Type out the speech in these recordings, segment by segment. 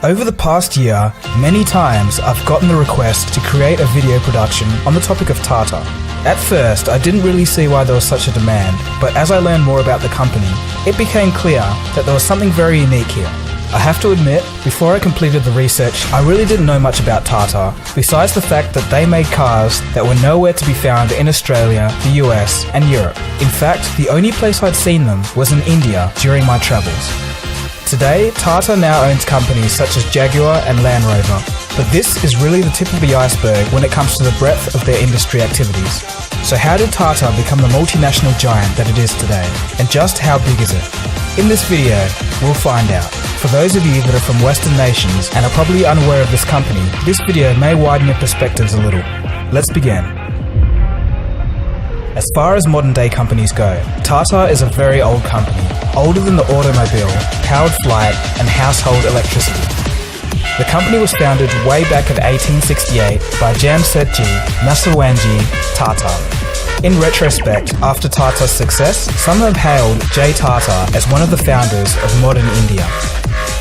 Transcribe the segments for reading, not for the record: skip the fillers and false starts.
Over the past year, many times I've gotten the request to create a video production on the topic of Tata. At first, I didn't really see why there was such a demand, but as I learned more about the company, it became clear that there was something very unique here. I have to admit, before I completed the research, I really didn't know much about Tata, besides the fact that they made cars that were nowhere to be found in Australia, the US, and Europe. In fact, the only place I'd seen them was in India during my travels. Today, Tata now owns companies such as Jaguar and Land Rover, but this is really the tip of the iceberg when it comes to the breadth of their industry activities. So how did Tata become the multinational giant that it is today, and just how big is it? In this video, we'll find out. For those of you that are from Western nations and are probably unaware of this company, this video may widen your perspectives a little. Let's begin. As far as modern day companies go, Tata is a very old company, older than the automobile, powered flight, and household electricity. The company was founded way back in 1868 by Jamsetji Nasawanji Tata. In retrospect, after Tata's success, some have hailed J. Tata as one of the founders of modern India.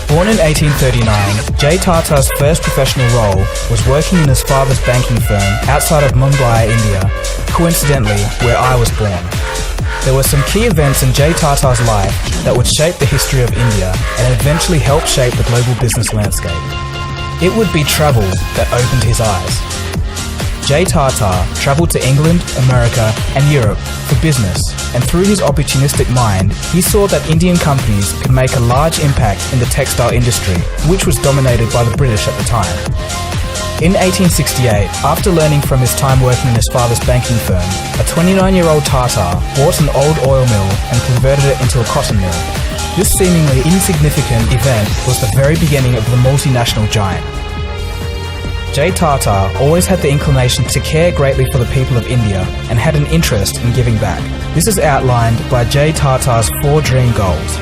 Born in 1839, J. Tata's first professional role was working in his father's banking firm outside of Mumbai, India, coincidentally where I was born. There were some key events in J. Tata's life that would shape the history of India and eventually help shape the global business landscape. It would be travel that opened his eyes. J. Tata travelled to England, America, and Europe for business, and through his opportunistic mind, he saw that Indian companies could make a large impact in the textile industry, which was dominated by the British at the time. In 1868, after learning from his time working in his father's banking firm, a 29-year-old Tata bought an old oil mill and converted it into a cotton mill. This seemingly insignificant event was the very beginning of the multinational giant. J. Tata always had the inclination to care greatly for the people of India and had an interest in giving back. This is outlined by J. Tata's 4 dream goals.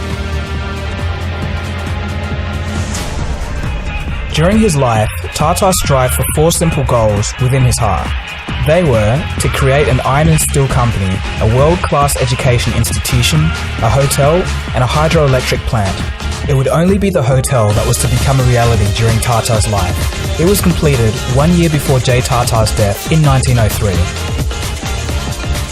During his life, Tata strived for 4 simple goals within his heart. They were to create an iron and steel company, a world-class education institution, a hotel, and a hydroelectric plant. It would only be the hotel that was to become a reality during Tata's life. It was completed 1 year before J. Tata's death in 1903.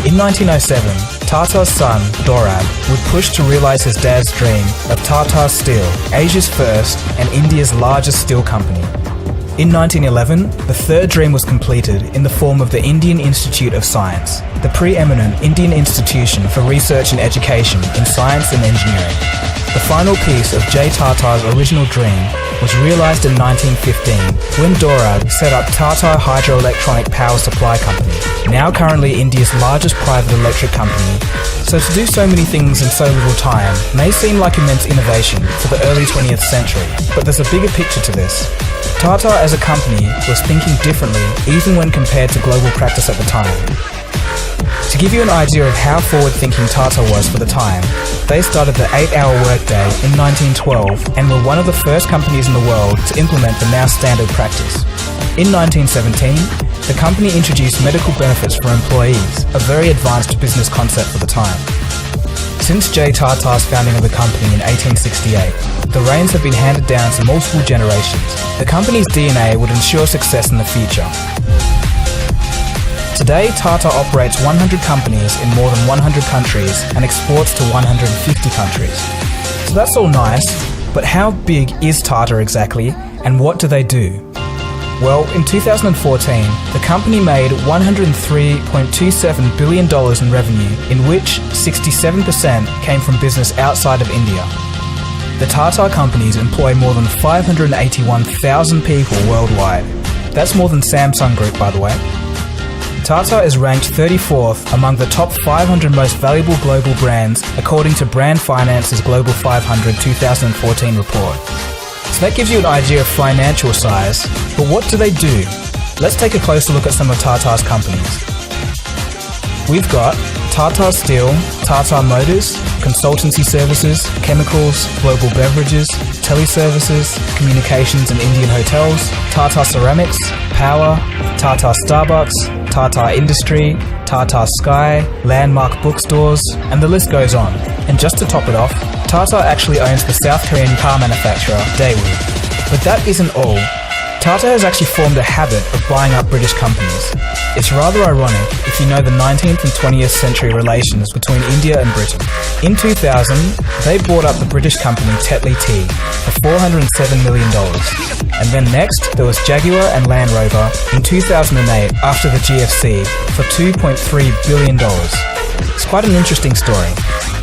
In 1907, Tata's son, Dorab, would push to realise his dad's dream of Tata Steel, Asia's first and India's largest steel company. In 1911, the third dream was completed in the form of the Indian Institute of Science, the preeminent Indian institution for research and education in science and engineering. The final piece of J. Tata's original dream was realised in 1915 when Dorab set up Tata Hydroelectronic Power Supply Company, now currently India's largest private electric company. So to do so many things in so little time may seem like immense innovation for the early 20th century, but there's a bigger picture to this. Tata as a company was thinking differently even when compared to global practice at the time. To give you an idea of how forward-thinking Tata was for the time, they started the 8-hour workday in 1912 and were one of the first companies in the world to implement the now standard practice. In 1917, the company introduced medical benefits for employees, a very advanced business concept for the time. Since J. Tata's founding of the company in 1868, the reins have been handed down to multiple generations. The company's DNA would ensure success in the future. Today, Tata operates 100 companies in more than 100 countries and exports to 150 countries. So that's all nice, but how big is Tata exactly, and what do they do? Well, in 2014, the company made $103.27 billion in revenue, in which 67% came from business outside of India. The Tata companies employ more than 581,000 people worldwide. That's more than Samsung Group, by the way. Tata is ranked 34th among the top 500 most valuable global brands according to Brand Finance's Global 500 2014 report. So that gives you an idea of financial size, but what do they do? Let's take a closer look at some of Tata's companies. We've got Tata Steel, Tata Motors, consultancy services, chemicals, global beverages, teleservices, communications and Indian hotels, Tata Ceramics, power, Tata Starbucks, Tata Industry, Tata Sky, Landmark bookstores, and the list goes on. And just to top it off, Tata actually owns the South Korean car manufacturer Daewoo. But that isn't all. Tata has actually formed a habit of buying up British companies. It's rather ironic if you know the 19th and 20th century relations between India and Britain. In 2000, they bought up the British company Tetley Tea for $407 million. And then next, there was Jaguar and Land Rover in 2008 after the GFC for $2.3 billion. It's quite an interesting story.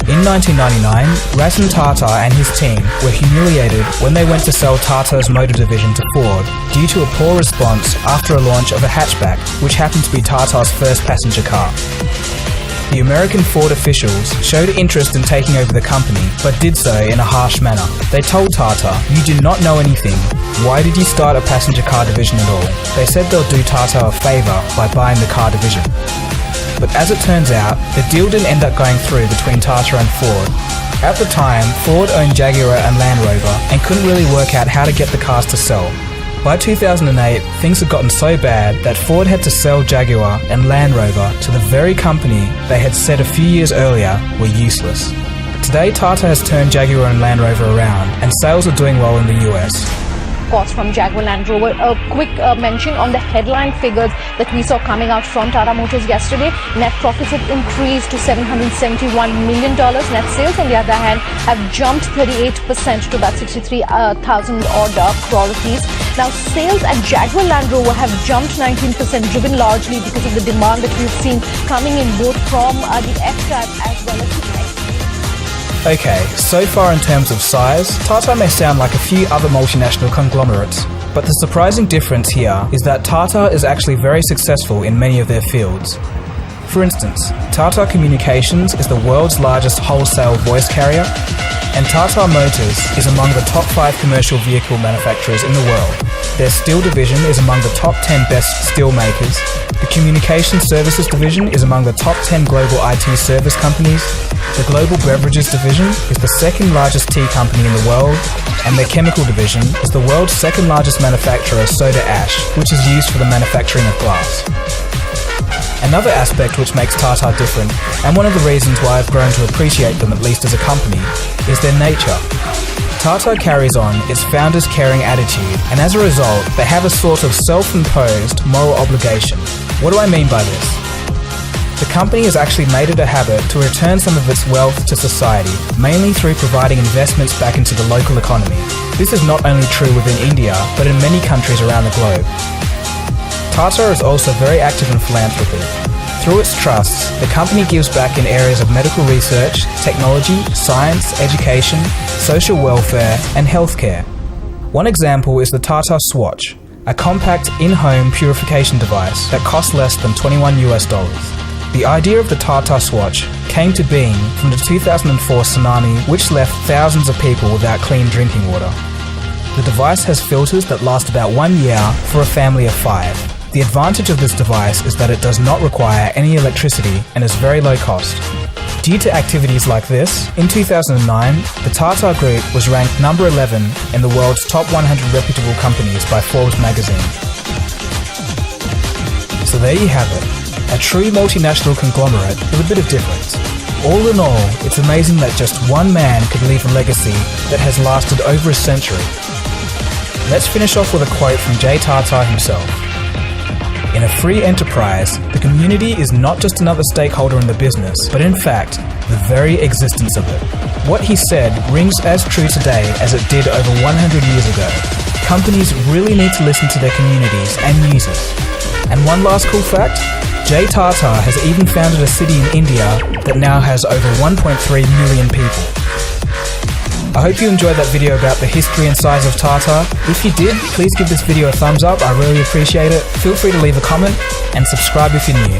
In 1999, Ratan Tata and his team were humiliated when they went to sell Tata's motor division to Ford due to a poor response after a launch of a hatchback, which happened to be Tata's first passenger car. The American Ford officials showed interest in taking over the company, but did so in a harsh manner. They told Tata, "You do not know anything. Why did you start a passenger car division at all?" They said they'll do Tata a favour by buying the car division. But as it turns out, the deal didn't end up going through between Tata and Ford. At the time, Ford owned Jaguar and Land Rover and couldn't really work out how to get the cars to sell. By 2008, things had gotten so bad that Ford had to sell Jaguar and Land Rover to the very company they had said a few years earlier were useless. Today, Tata has turned Jaguar and Land Rover around, and sales are doing well in the US. Cost from Jaguar Land Rover. A quick mention on the headline figures that we saw coming out from Tata Motors yesterday. Net profits have increased to $771 million. Net sales, on the other hand, have jumped 38% to about 63,000 crore rupees. Now, sales at Jaguar Land Rover have jumped 19%, driven largely because of the demand that we've seen coming in both from the F-Type as well as the X. Okay, so far in terms of size, Tata may sound like a few other multinational conglomerates, but the surprising difference here is that Tata is actually very successful in many of their fields. For instance, Tata Communications is the world's largest wholesale voice carrier, and Tata Motors is among the top 5 commercial vehicle manufacturers in the world. Their steel division is among the top 10 best steel makers. The Communication Services division is among the top 10 global IT service companies. The Global Beverages division is the second largest tea company in the world, and their Chemical division is the world's second largest manufacturer of soda ash, which is used for the manufacturing of glass. Another aspect which makes Tata different, and one of the reasons why I've grown to appreciate them at least as a company, is their nature. Tata carries on its founder's caring attitude, and as a result, they have a sort of self-imposed moral obligation. What do I mean by this? The company has actually made it a habit to return some of its wealth to society, mainly through providing investments back into the local economy. This is not only true within India, but in many countries around the globe. Tata is also very active in philanthropy. Through its trusts, the company gives back in areas of medical research, technology, science, education, social welfare, and healthcare. One example is the Tata Swatch, a compact in-home purification device that costs less than $21 US. The idea of the Tata Swatch came to being from the 2004 tsunami, which left thousands of people without clean drinking water. The device has filters that last about 1 year for a family of 5. The advantage of this device is that it does not require any electricity and is very low cost. Due to activities like this, in 2009, the Tata Group was ranked number 11 in the world's top 100 reputable companies by Forbes magazine. So there you have it. A true multinational conglomerate with a bit of difference. All in all, it's amazing that just one man could leave a legacy that has lasted over a century. Let's finish off with a quote from J. Tata himself. In a free enterprise, the community is not just another stakeholder in the business, but in fact, the very existence of it. What he said rings as true today as it did over 100 years ago. Companies really need to listen to their communities and users. And one last cool fact, J. Tata has even founded a city in India that now has over 1.3 million people. I hope you enjoyed that video about the history and size of Tata. If you did, please give this video a thumbs up, I really appreciate it. Feel free to leave a comment and subscribe if you're new.